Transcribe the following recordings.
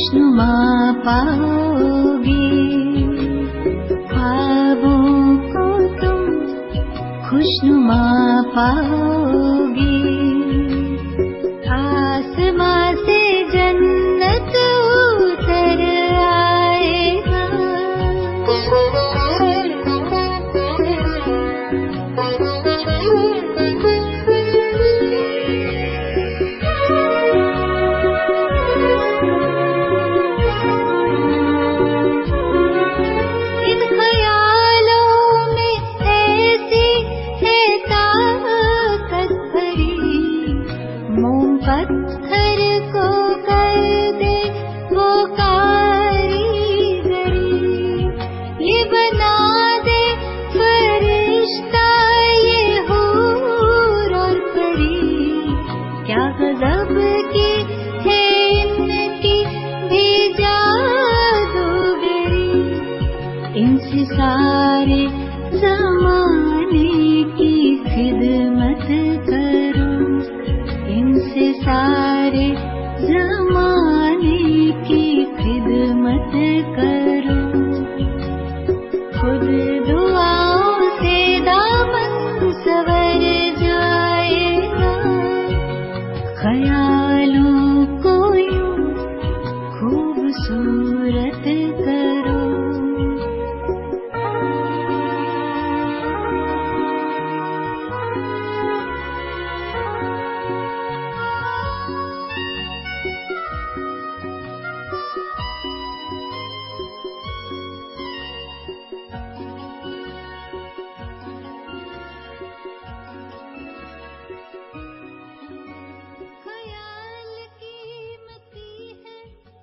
खुशनुमा पाओगे, ख्वाबों को तुम खुशनुमा पाओगे। आसमां से जन्नत उतर आएगा, इन ख्यालों में ऐसी है ताकत भरी, मोम पत्थर को कर दे वो कारीगरी, ये बना दे फरिश्ता ये हूर और परी। क्या गजब की है इनकी भी जादूगरी, इनसे सारे ज़माने की खिदमत करो, इनसे सारे ज़माने की खिदमत करो। खुद दुआओं से दामन संवर जाएगा, ख्यालों को यूं खूबसूरत करो। ख्याल कीमती है,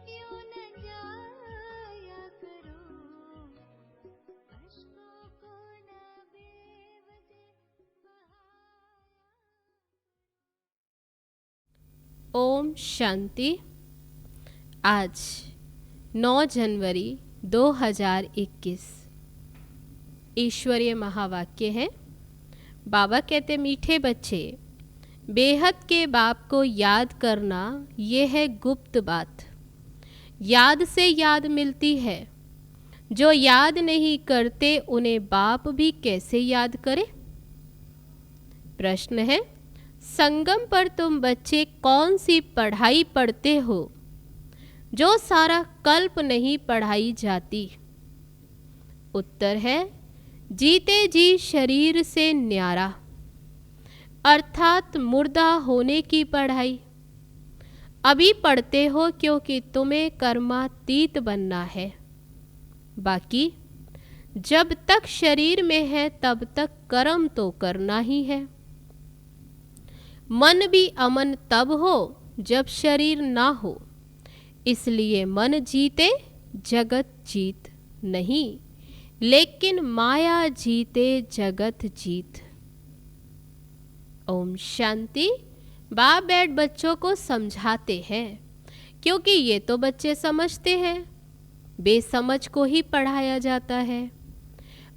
यूं न जाया करो, अश्कों को न बेवजह बहाया। ओम शांति। आज 9 जनवरी 2021 ईश्वरीय महावाक्य है। बाबा कहते, मीठे बच्चे, बेहद के बाप को याद करना ये है गुप्त बात। याद से याद मिलती है, जो याद नहीं करते उन्हें बाप भी कैसे याद करे। प्रश्न है, संगम पर तुम बच्चे कौन सी पढ़ाई पढ़ते हो जो सारा कल्प नहीं पढ़ाई जाती। उत्तर है, जीते जी शरीर से न्यारा, अर्थात मुर्दा होने की पढ़ाई। अभी पढ़ते हो क्योंकि तुम्हें कर्मातीत बनना है। बाकी जब तक शरीर में है तब तक कर्म तो करना ही है। मन भी अमन तब हो जब शरीर ना हो, इसलिए मन जीते जगत जीत नहीं, लेकिन माया जीते जगत जीत। ओम शांति। बाप बैठ बच्चों को समझाते हैं, क्योंकि ये तो बच्चे समझते हैं, बेसमझ को ही पढ़ाया जाता है।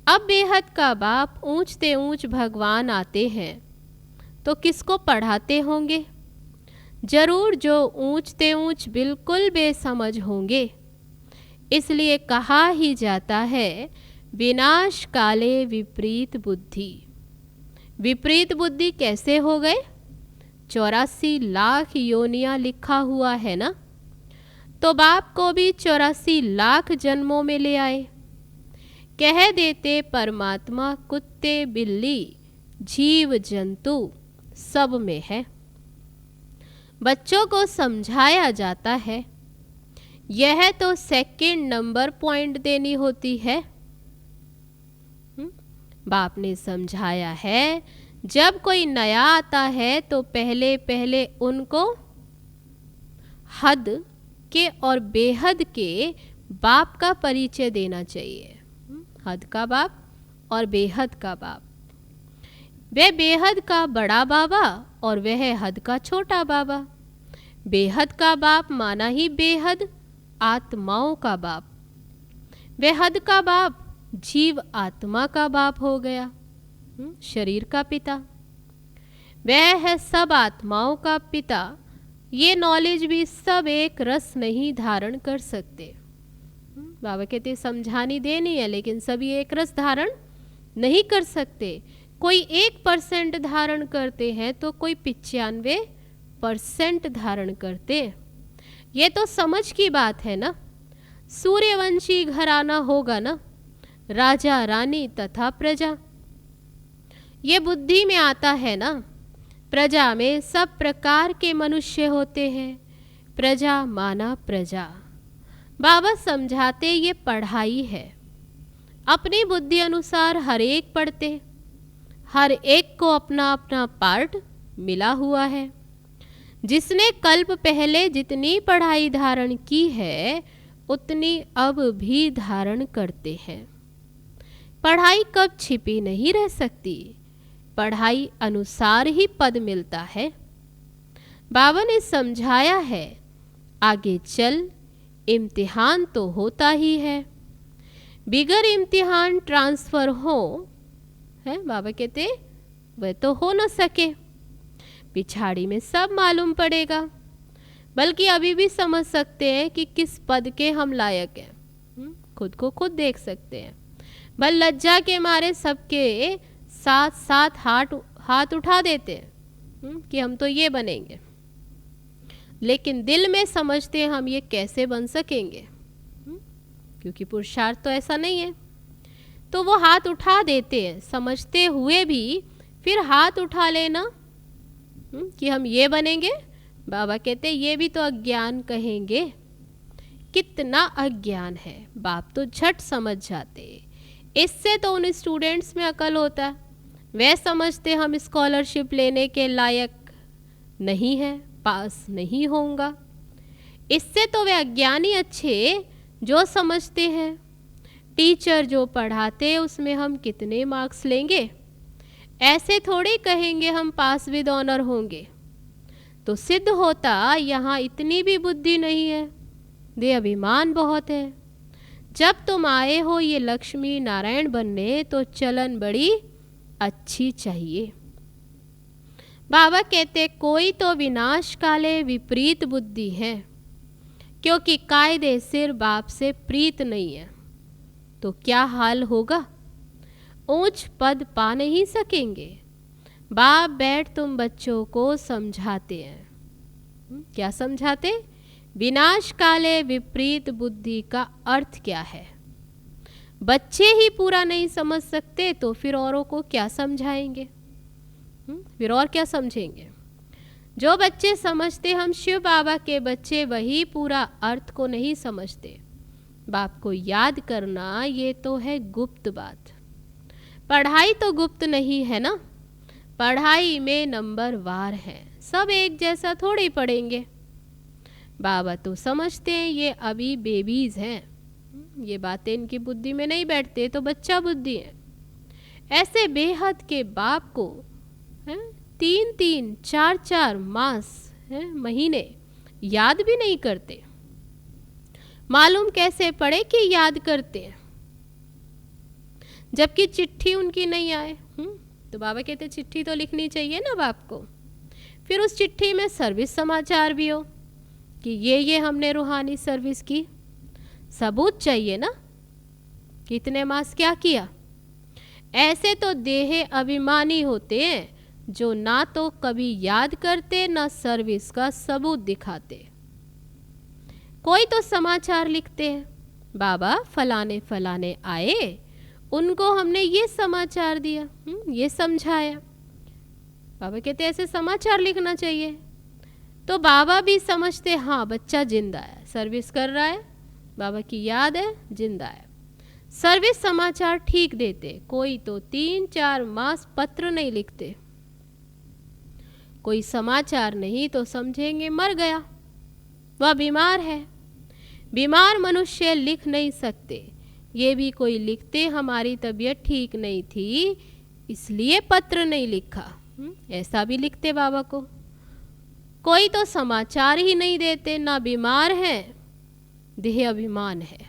अब बेहद का बाप ऊंचते ऊंच भगवान आते हैं तो किसको पढ़ाते होंगे? जरूर जो ऊंचते ऊंच बिल्कुल बेसमझ होंगे। इसलिए कहा ही जाता है, विनाश काले विपरीत बुद्धि। विपरीत बुद्धि कैसे हो गए? 84 लाख योनियां लिखा हुआ है ना, तो बाप को भी 84 लाख जन्मों में ले आए। कह देते परमात्मा कुत्ते बिल्ली जीव जंतु सब में है। बच्चों को समझाया जाता है, यह तो सेकंड नंबर पॉइंट देनी होती है। बाप ने समझाया है, जब कोई नया आता है तो पहले पहले उनको हद के और बेहद के बाप का परिचय देना चाहिए। हद का बाप और बेहद का बाप। वह बेहद का बड़ा बाबा और वह हद का छोटा बाबा। बेहद का बाप माना ही बेहद आत्माओं का बाप। वह हद का बाप जीव आत्मा का बाप हो गया, शरीर का पिता। वह है सब आत्माओं का पिता, ये नॉलेज भी सब एक रस नहीं धारण कर सकते। बाबा कहते समझानी देनी है, लेकिन सभी एक रस धारण नहीं कर सकते। कोई 1% धारण करते हैं तो कोई 95% धारण करते। ये तो समझ की बात है ना। सूर्यवंशी घराना होगा ना, राजा रानी तथा प्रजा। ये बुद्धि में आता है ना। प्रजा में सब प्रकार के मनुष्य होते हैं। प्रजा माना प्रजा। बाबा समझाते ये पढ़ाई है। अपनी बुद्धि अनुसार हर एक पढ़ते। हर एक को अपना अपना पार्ट मिला हुआ है। जिसने कल्प पहले जितनी पढ़ाई धारण की है उतनी अब भी धारण करते हैं। पढ़ाई कब छिपी नहीं रह सकती। पढ़ाई अनुसार ही पद मिलता है। बाबा ने समझाया है, आगे चल इम्तिहान तो होता ही है। बिगर इम्तिहान ट्रांसफ़र हो है, बाबा कहते वह तो हो न सके। पिछाड़ी में सब मालूम पड़ेगा। बल्कि अभी भी समझ सकते हैं कि किस पद के हम लायक हैं। खुद को खुद देख सकते हैं। बल लज्जा के मारे सबके साथ साथ हाथ उठा देते हैं कि हम तो ये बनेंगे, लेकिन दिल में समझते हैं हम ये कैसे बन सकेंगे, क्योंकि पुरुषार्थ तो ऐसा नहीं है। तो वो हाथ उठा देते हैं, समझते हुए भी फिर हाथ उठा लेना कि हम ये बनेंगे। बाबा कहते ये भी तो अज्ञान कहेंगे। कितना अज्ञान है। बाप तो झट समझ जाते। इससे तो उन स्टूडेंट्स में अकल होता। वे समझते हम स्कॉलरशिप लेने के लायक नहीं हैं, पास नहीं होऊंगा। इससे तो वे अज्ञानी अच्छे जो समझते हैं टीचर जो पढ़ाते उसमें हम कितने मार्क्स लेंगे। ऐसे थोड़ी कहेंगे हम पास विद ऑनर होंगे। तो सिद्ध होता यहाँ इतनी भी बुद्धि नहीं है, दे अभिमान बहुत है। जब तुम आए हो ये लक्ष्मी नारायण बनने तो चलन बड़ी अच्छी चाहिए। बाबा कहते कोई तो विनाश काले विपरीत बुद्धि है, क्योंकि कायदे सिर बाप से प्रीत नहीं है। तो क्या हाल होगा। ऊंच पद पा नहीं सकेंगे। बाप बैठ तुम बच्चों को समझाते हैं। क्या समझाते। विनाश काले विपरीत बुद्धि का अर्थ क्या है। बच्चे ही पूरा नहीं समझ सकते तो फिर औरों को क्या समझाएंगे। फिर और क्या समझेंगे। जो बच्चे समझते हम शिव बाबा के बच्चे वही पूरा अर्थ को नहीं समझते। बाप को याद करना ये तो है गुप्त बात। पढ़ाई तो गुप्त नहीं है ना। पढ़ाई में नंबर वार है। सब एक जैसा थोड़ी पढ़ेंगे। बाबा तो समझते हैं ये अभी बेबीज हैं। ये बातें इनकी बुद्धि में नहीं बैठते तो बच्चा बुद्धि है। ऐसे बेहद के बाप को 3-3 4-4 मास महीने याद भी नहीं करते। मालूम कैसे पड़े कि याद करते हैं, जबकि चिट्ठी उनकी नहीं आए। तो बाबा कहते चिट्ठी तो लिखनी चाहिए ना बाप को। फिर उस चिट्ठी में सर्विस समाचार भी हो कि ये हमने रूहानी सर्विस की। सबूत चाहिए ना, कितने मास क्या किया। ऐसे तो देह अभिमानी होते हैं जो ना तो कभी याद करते ना सर्विस का सबूत दिखाते। कोई तो समाचार लिखते हैं, बाबा फलाने फलाने आए, उनको हमने ये समाचार दिया, ये समझाया। बाबा कहते ऐसे समाचार लिखना चाहिए। तो बाबा भी समझते हाँ बच्चा जिंदा है, सर्विस कर रहा है, बाबा की याद है, जिंदा है। सर्विस समाचार ठीक देते। कोई तो 3-4 मास पत्र नहीं लिखते। कोई समाचार नहीं तो समझेंगे मर गया, वह बीमार है। बीमार मनुष्य लिख नहीं सकते। ये भी कोई लिखते हमारी तबीयत ठीक नहीं थी इसलिए पत्र नहीं लिखा, ऐसा भी लिखते बाबा को। कोई तो समाचार ही नहीं देते, ना बीमार है, देह अभिमान है।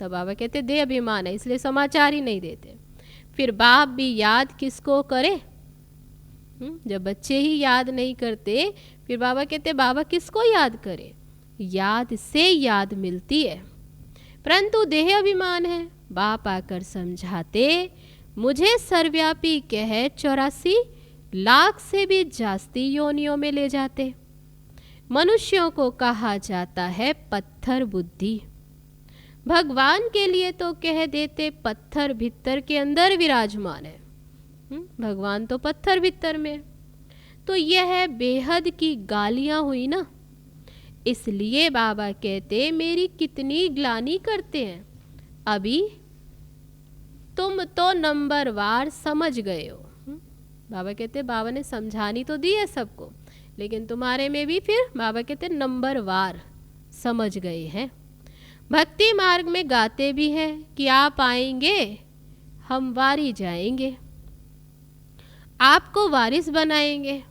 तो बाबा कहते देह अभिमान है इसलिए समाचार ही नहीं देते। फिर बाप भी याद किसको करे। जब बच्चे ही याद नहीं करते, फिर बाबा कहते बाबा किसको याद करे? याद से याद मिलती है, परंतु देह अभिमान है। बाप आकर समझाते, मुझे सर्वव्यापी कह 84 लाख से भी जास्ती योनियों में ले जाते। मनुष्यों को कहा जाता है पत्थर बुद्धि। भगवान के लिए तो कह देते पत्थर भीतर के अंदर विराजमान है। भगवान तो पत्थर भीतर में। तो यह बेहद की गालियां हुई ना। इसलिए बाबा कहते मेरी कितनी ग्लानि करते हैं। अभी तुम तो नंबरवार समझ गए हो। बाबा कहते बाबा ने समझानी तो दी है सबको, लेकिन तुम्हारे में भी फिर बाबा कहते नंबरवार समझ गए हैं। भक्ति मार्ग में गाते भी हैं कि आप आएंगे हम वारी जाएंगे, आपको वारिस बनाएंगे।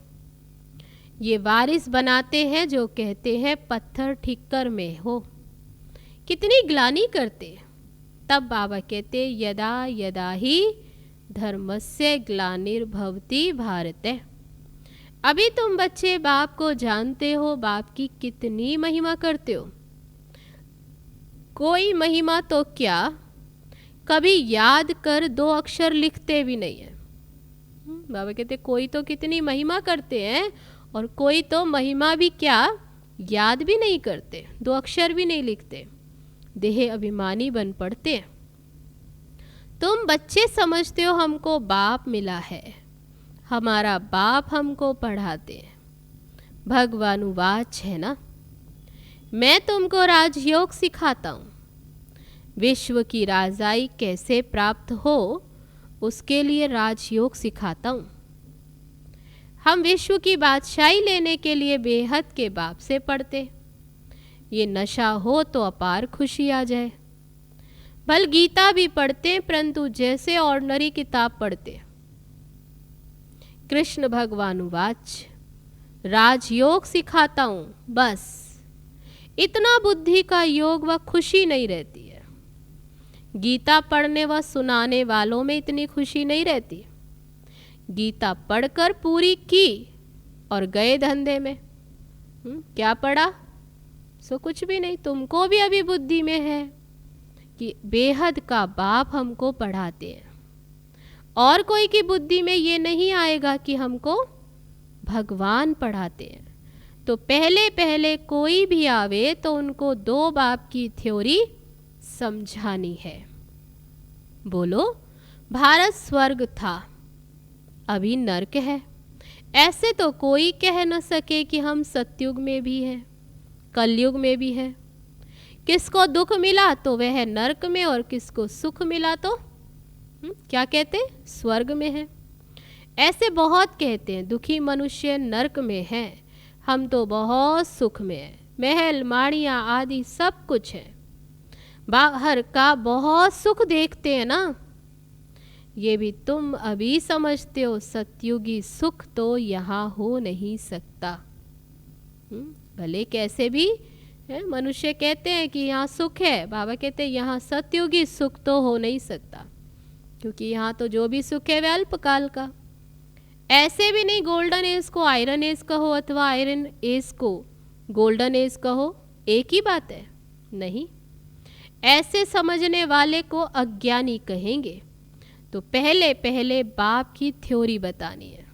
ये वारिस बनाते हैं जो कहते हैं पत्थर ठिक्कर में हो। कितनी ग्लानि करते। तब बाबा कहते यदा यदा ही धर्मस्य ग्लानिर्भवति भारत। अभी तुम बच्चे बाप को जानते हो, बाप की कितनी महिमा करते हो। कोई महिमा तो क्या, कभी याद कर 2 अक्षर लिखते भी नहीं है। बाबा कहते कोई तो कितनी महिमा करते हैं और कोई तो महिमा भी क्या याद भी नहीं करते, 2 अक्षर भी नहीं लिखते, देह अभिमानी बन पड़ते। तुम बच्चे समझते हो हमको बाप मिला है, हमारा बाप हमको पढ़ाते हैं। भगवानुवाच है ना, मैं तुमको राजयोग सिखाता हूँ। विश्व की राजाई कैसे प्राप्त हो उसके लिए राजयोग सिखाता हूँ। हम विश्व की बादशाही लेने के लिए बेहद के बाप से पढ़ते। ये नशा हो तो अपार खुशी आ जाए। भल गीता भी पढ़ते, परंतु जैसे ऑर्डिनरी किताब पढ़ते। कृष्ण भगवानुवाच राजयोग सिखाता हूँ, बस इतना बुद्धि का योग व खुशी नहीं रहती है। गीता पढ़ने व सुनाने वालों में इतनी खुशी नहीं रहती। गीता पढ़कर पूरी की और गए धंधे में। क्या पढ़ा? सो कुछ भी नहीं। तुमको भी अभी बुद्धि में है कि बेहद का बाप हमको पढ़ाते हैं, और कोई की बुद्धि में ये नहीं आएगा कि हमको भगवान पढ़ाते हैं। तो पहले पहले कोई भी आवे तो उनको 2 बाप की थ्योरी समझानी है। बोलो, भारत स्वर्ग था, अभी नरक है। ऐसे तो कोई कह न सके कि हम सतयुग में भी हैं, कलयुग में भी हैं। किसको दुख मिला तो वह नरक में, और किसको सुख मिला तो क्या कहते स्वर्ग में है। ऐसे बहुत कहते हैं दुखी मनुष्य नरक में है, हम तो बहुत सुख में हैं। महल माड़ियाँ आदि सब कुछ है, बाहर का बहुत सुख देखते हैं ना। ये भी तुम अभी समझते हो, सतयुगी सुख तो यहाँ हो नहीं सकता। भले कैसे भी है, मनुष्य कहते हैं कि यहाँ सुख है, बाबा कहते हैं यहाँ सतयुगी सुख तो हो नहीं सकता, क्योंकि यहाँ तो जो भी सुख है वह अल्पकाल का। ऐसे भी नहीं गोल्डन एज को आयरन एज कहो अथवा आयरन एज को गोल्डन एज कहो, एक ही बात है। नहीं, ऐसे समझने वाले को अज्ञानी कहेंगे। तो पहले पहले बाप की थ्योरी बतानी है।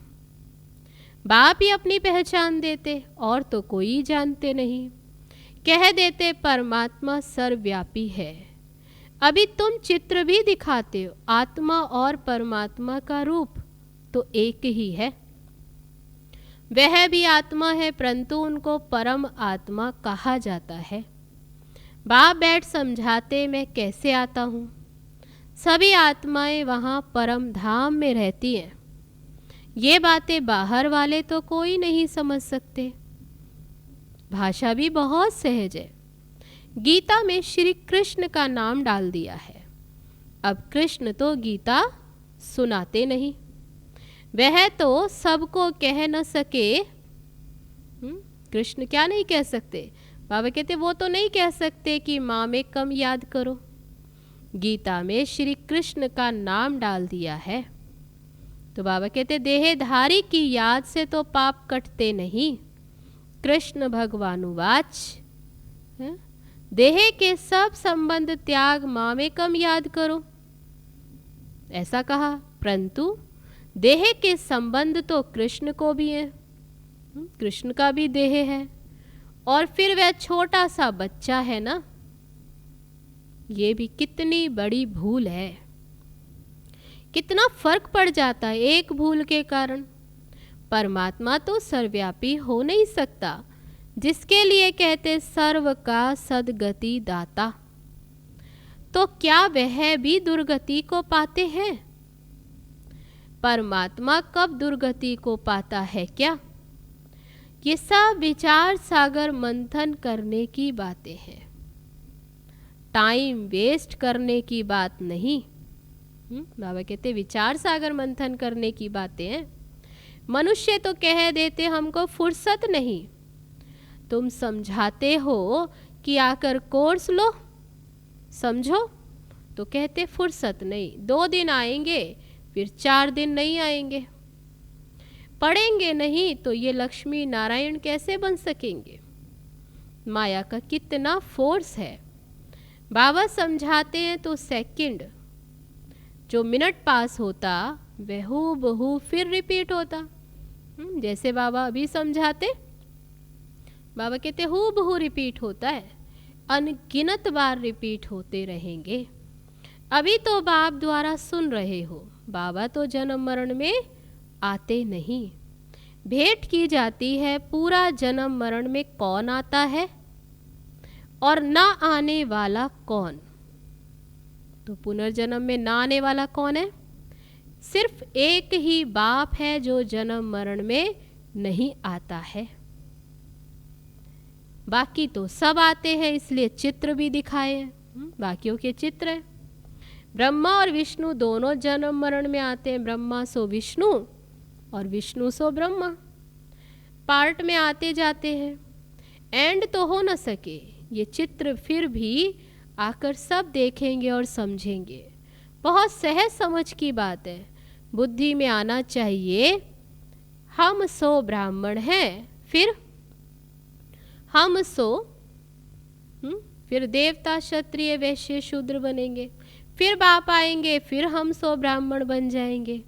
बाप ही अपनी पहचान देते, और तो कोई जानते नहीं। कह देते परमात्मा सर्वव्यापी है। अभी तुम चित्र भी दिखाते हो, आत्मा और परमात्मा का रूप तो एक ही है। वह भी आत्मा है, परंतु उनको परम आत्मा कहा जाता है। बाप बैठ समझाते मैं कैसे आता हूँ। सभी आत्माएं वहाँ परम धाम में रहती हैं। ये बातें बाहर वाले तो कोई नहीं समझ सकते। भाषा भी बहुत सहज है। गीता में श्री कृष्ण का नाम डाल दिया है। अब कृष्ण तो गीता सुनाते नहीं, वह तो सबको कह न सके। कृष्ण क्या नहीं कह सकते? बाबा कहते वो तो नहीं कह सकते कि माँ में कम याद करो। गीता में श्री कृष्ण का नाम डाल दिया है। तो बाबा कहते देहधारी की याद से तो पाप कटते नहीं। कृष्ण भगवानुवाच, देह के सब संबंध त्याग मामेकम याद करो, ऐसा कहा। परंतु देह के संबंध तो कृष्ण को भी है, कृष्ण का भी देह है, और फिर वह छोटा सा बच्चा है ना। ये भी कितनी बड़ी भूल है, कितना फर्क पड़ जाता है एक भूल के कारण। परमात्मा तो सर्वव्यापी हो नहीं सकता, जिसके लिए कहते सर्व का सद्गति दाता। तो क्या वह भी दुर्गति को पाते हैं? परमात्मा कब दुर्गति को पाता है क्या? ये सब विचार सागर मंथन करने की बातें हैं, टाइम वेस्ट करने की बात नहीं। बाबा कहते विचार सागर मंथन करने की बातें हैं। मनुष्य तो कह देते हमको फुर्सत नहीं। तुम समझाते हो कि आकर कोर्स लो, समझो, तो कहते फुर्सत नहीं। 2 दिन आएंगे, फिर 4 दिन नहीं आएंगे। पढ़ेंगे नहीं तो ये लक्ष्मी नारायण कैसे बन सकेंगे? माया का कितना फोर्स है। बाबा समझाते हैं तो सेकंड, जो मिनट पास होता वह हूबहू फिर रिपीट होता। जैसे बाबा अभी समझाते, बाबा कहते हूबहू रिपीट होता है, अनगिनत बार रिपीट होते रहेंगे। अभी तो बाप द्वारा सुन रहे हो, बाबा तो जन्म मरण में आते नहीं। भेंट की जाती है, पूरा जन्म मरण में कौन आता है और ना आने वाला कौन? तो पुनर्जन्म में ना आने वाला कौन है? सिर्फ एक ही बाप है जो जन्म मरण में नहीं आता है। बाकी तो सब आते हैं, इसलिए चित्र भी दिखाए हैं। बाकियों के चित्र हैं। ब्रह्मा और विष्णु दोनों जन्म मरण में आते हैं। ब्रह्मा सो विष्णु और विष्णु सो ब्रह्मा, पार्ट में आते जाते हैं। एंड तो हो न सके, ये चित्र फिर भी आकर सब देखेंगे और समझेंगे। बहुत सहज समझ की बात है, बुद्धि में आना चाहिए। हम सो ब्राह्मण हैं, फिर हम सो फिर देवता क्षत्रिय वैश्य शूद्र बनेंगे, फिर बाप आएंगे, फिर हम सो ब्राह्मण बन जाएंगे।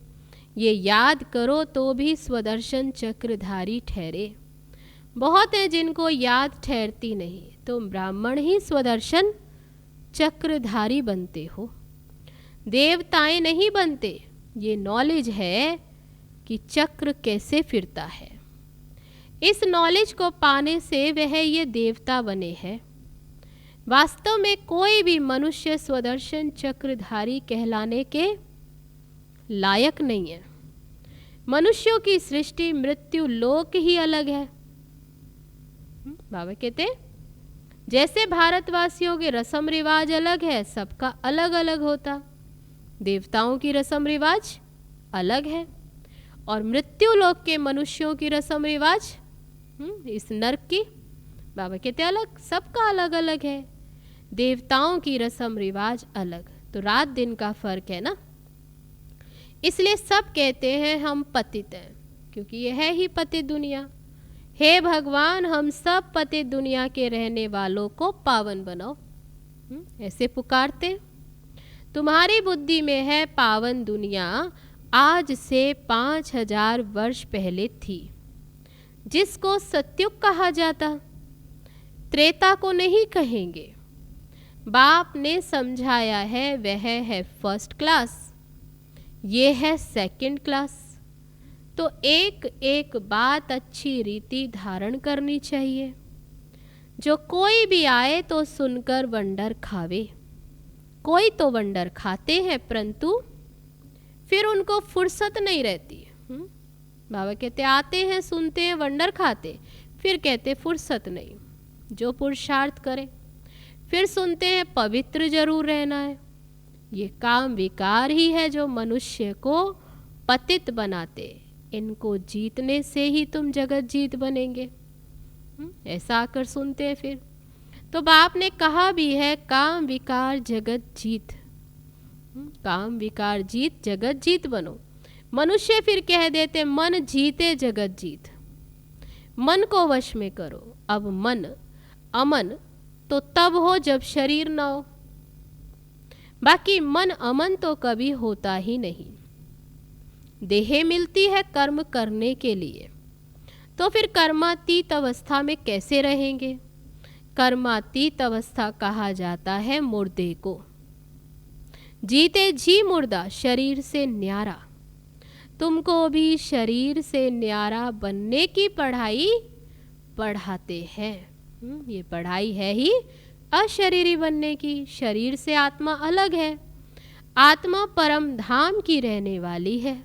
ये याद करो तो भी स्वदर्शन चक्रधारी ठहरे। बहुत है जिनको याद ठहरती नहीं, तुम ब्राह्मण ही स्वदर्शन चक्रधारी बनते हो, देवताएं नहीं बनते। ये नॉलेज है कि चक्र कैसे फिरता है। इस नॉलेज को पाने से वह ये देवता बने हैं। वास्तव में कोई भी मनुष्य स्वदर्शन चक्रधारी कहलाने के लायक नहीं है। मनुष्यों की सृष्टि मृत्यु लोक ही अलग है। बाबा कहते जैसे भारतवासियों के रस्म रिवाज अलग है, सबका अलग अलग होता, देवताओं की रस्म रिवाज अलग है, और मृत्यु लोक के मनुष्यों की रस्म रिवाज इस नरक की, बाबा कहते अलग, सबका अलग अलग है। देवताओं की रस्म रिवाज अलग, तो रात दिन का फर्क है ना। इसलिए सब कहते हैं हम पतित हैं, क्योंकि यह है ही पतित दुनिया। हे भगवान, हम सब पतित दुनिया के रहने वालों को पावन बनाओ, ऐसे पुकारते। तुम्हारी बुद्धि में है पावन दुनिया आज से 5000 वर्ष पहले थी, जिसको सत्युग कहा जाता, त्रेता को नहीं कहेंगे। बाप ने समझाया है, वह है फर्स्ट क्लास, ये है सेकंड क्लास। तो एक एक बात अच्छी रीति धारण करनी चाहिए। जो कोई भी आए तो सुनकर वंडर खावे। कोई तो वंडर खाते हैं, परंतु फिर उनको फुर्सत नहीं रहती। बाबा कहते आते हैं, सुनते हैं, वंडर खाते, फिर कहते फुर्सत नहीं। जो पुरुषार्थ करे, फिर सुनते हैं पवित्र जरूर रहना है। ये काम विकार ही है जो मनुष्य को पतित बनाते। इनको जीतने से ही तुम जगत जीत बनेंगे। ऐसा आकर सुनते हैं फिर। तो बाप ने कहा भी है, काम विकार जगत जीत, काम विकार जीत जगत जीत बनो। मनुष्य फिर कह देते मन जीते जगत जीत, मन को वश में करो। अब मन अमन तो तब हो जब शरीर ना हो, बाकी मन अमन तो कभी होता ही नहीं। देह मिलती है कर्म करने के लिए, तो फिर कर्मातीत अवस्था में कैसे रहेंगे? कर्मातीत अवस्था कहा जाता है मुर्दे को। जीते जी मुर्दा शरीर से न्यारा, तुमको भी शरीर से न्यारा बनने की पढ़ाई पढ़ाते हैं। ये पढ़ाई है ही अशरीरी बनने की। शरीर से आत्मा अलग है, आत्मा परम धाम की रहने वाली है।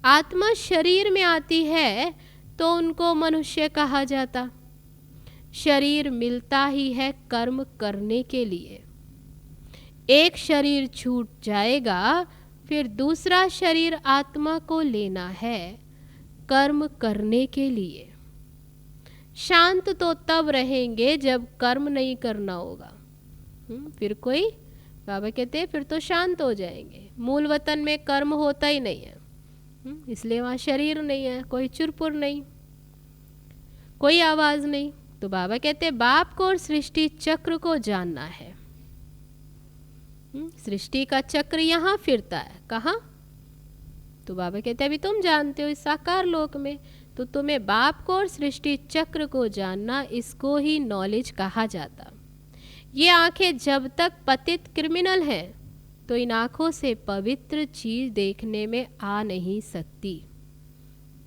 आत्मा शरीर में आती है तो उनको मनुष्य कहा जाता। शरीर मिलता ही है कर्म करने के लिए। एक शरीर छूट जाएगा, फिर दूसरा शरीर आत्मा को लेना है कर्म करने के लिए। शांत तो तब रहेंगे जब कर्म नहीं करना होगा। फिर कोई बाबा कहते हैं फिर तो शांत हो जाएंगे। मूल वतन में कर्म होता ही नहीं है, इसलिए वहाँ शरीर नहीं है, कोई चुरपुर नहीं, कोई आवाज़ नहीं। तो बाबा कहते हैं बाप को और सृष्टि चक्र को जानना है। सृष्टि का चक्र यहाँ फिरता है, कहाँ? तो बाबा कहते हैं अभी तुम जानते हो इस साकार लोक में, तो तुम्हें बाप को और सृष्टि चक्र को जानना, इसको ही नॉलेज कहा जाता। ये आंखें जब तक पतित क्रिमिनल हैं तो इन आंखों से पवित्र चीज देखने में आ नहीं सकती।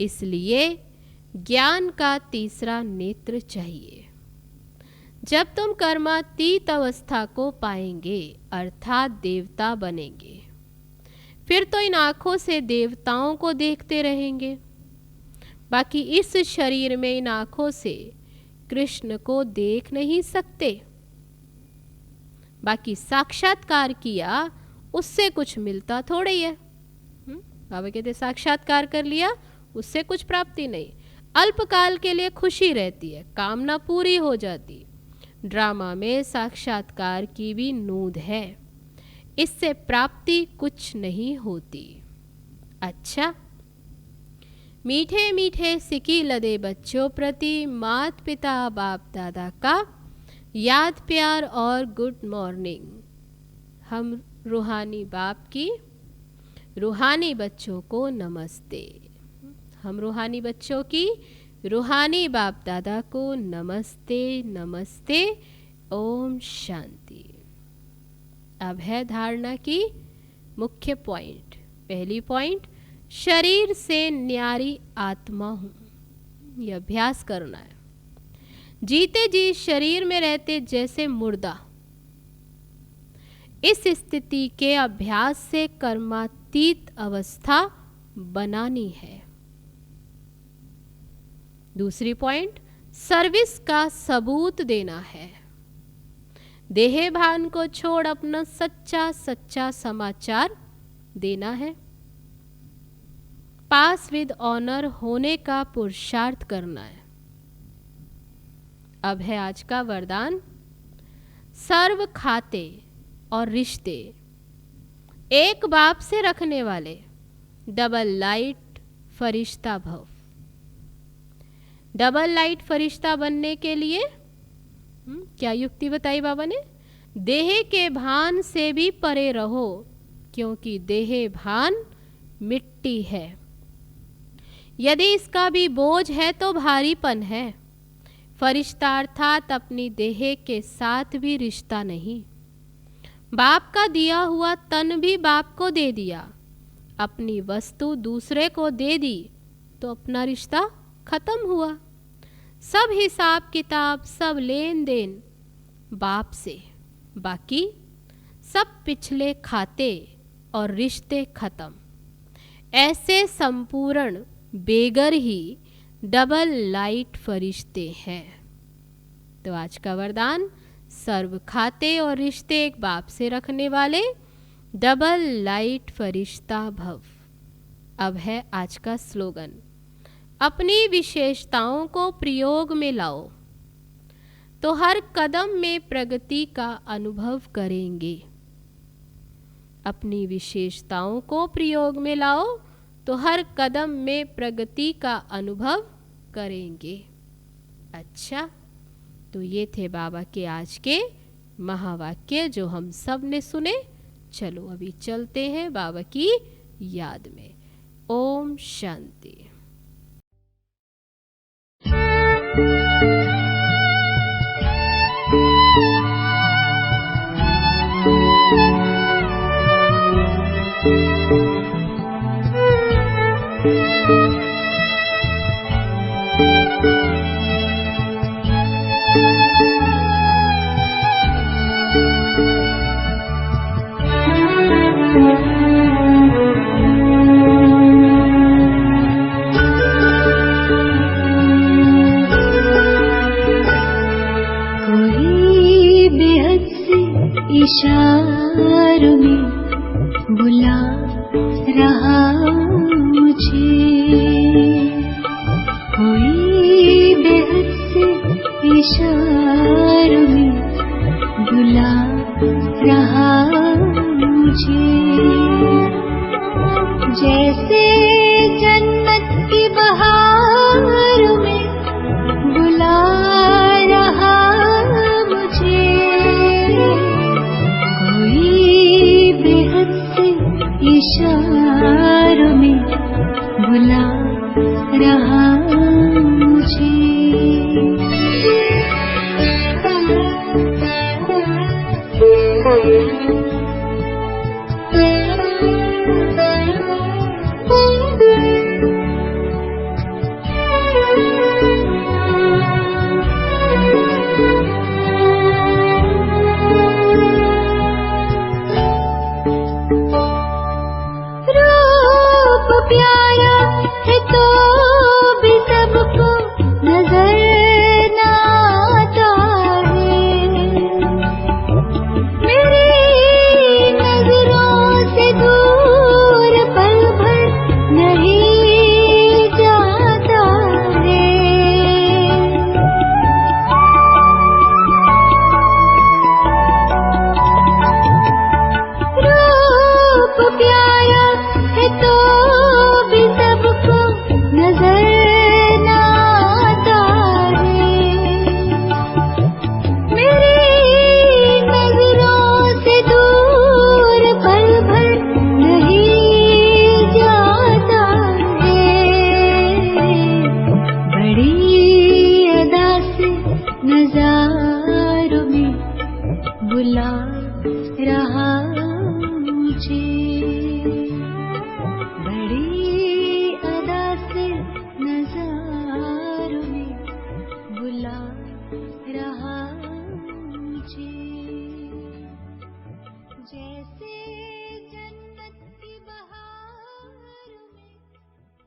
इसलिए ज्ञान का तीसरा नेत्र चाहिए। जब तुम कर्मातीत अवस्था को पाएंगे अर्थात देवता बनेंगे, फिर तो इन आँखों से देवताओं को देखते रहेंगे। बाकी इस शरीर में इन आँखों से कृष्ण को देख नहीं सकते। बाकी साक्षात्कार किया उससे कुछ मिलता थोड़ी है। बाबा कहते साक्षात्कार कर लिया उससे कुछ प्राप्ति नहीं, अल्पकाल के लिए खुशी रहती है, कामना पूरी हो जाती। ड्रामा में साक्षात्कार की भी नूंद है, इससे प्राप्ति कुछ नहीं होती। अच्छा, मीठे मीठे सिकी लदे बच्चों प्रति मात पिता बाप दादा का याद प्यार और गुड मॉर्निंग। हम रूहानी बाप की रूहानी बच्चों को नमस्ते। हम रूहानी बच्चों की रूहानी बाप दादा को नमस्ते नमस्ते। ओम शांति। अब है धारणा की मुख्य पॉइंट। पहली पॉइंट, शरीर से न्यारी आत्मा हूँ, यह अभ्यास करना है। जीते जी शरीर में रहते जैसे मुर्दा, इस स्थिति के अभ्यास से कर्मातीत अवस्था बनानी है। दूसरी पॉइंट, सर्विस का सबूत देना है। देह भान को छोड़ अपना सच्चा सच्चा समाचार देना है। पास विद ऑनर होने का पुरुषार्थ करना है। अब है आज का वरदान, सर्व खाते और रिश्ते एक बाप से रखने वाले डबल लाइट फरिश्ता भव। डबल लाइट फरिश्ता बनने के लिए क्या युक्ति बताई बाबा ने? देह के भान से भी परे रहो, क्योंकि देह भान मिट्टी है। यदि इसका भी बोझ है तो भारीपन है। फरिश्ता अर्थात अपनी देह के साथ भी रिश्ता नहीं। बाप का दिया हुआ तन भी बाप को दे दिया, अपनी वस्तु दूसरे को दे दी तो अपना रिश्ता खत्म हुआ। सब हिसाब किताब, सब लेन देन बाप से, बाकी सब पिछले खाते और रिश्ते खत्म। ऐसे संपूर्ण बेगर ही डबल लाइट फरिश्ते हैं। तो आज का वरदान, सर्व खाते और रिश्ते एक बाप से रखने वाले डबल लाइट फरिश्ता भव। अब है आज का स्लोगन, अपनी विशेषताओं को प्रयोग में लाओ तो हर कदम में प्रगति का अनुभव करेंगे। अपनी विशेषताओं को प्रयोग में लाओ तो हर कदम में प्रगति का अनुभव करेंगे। अच्छा, तो ये थे बाबा के आज के महावाक्य जो हम सब ने सुने। चलो अभी चलते हैं बाबा की याद में। ओम शांति। इशारों में बुला रहा मुझे, कोई बेहद से इशारों में बुला रहा मुझे।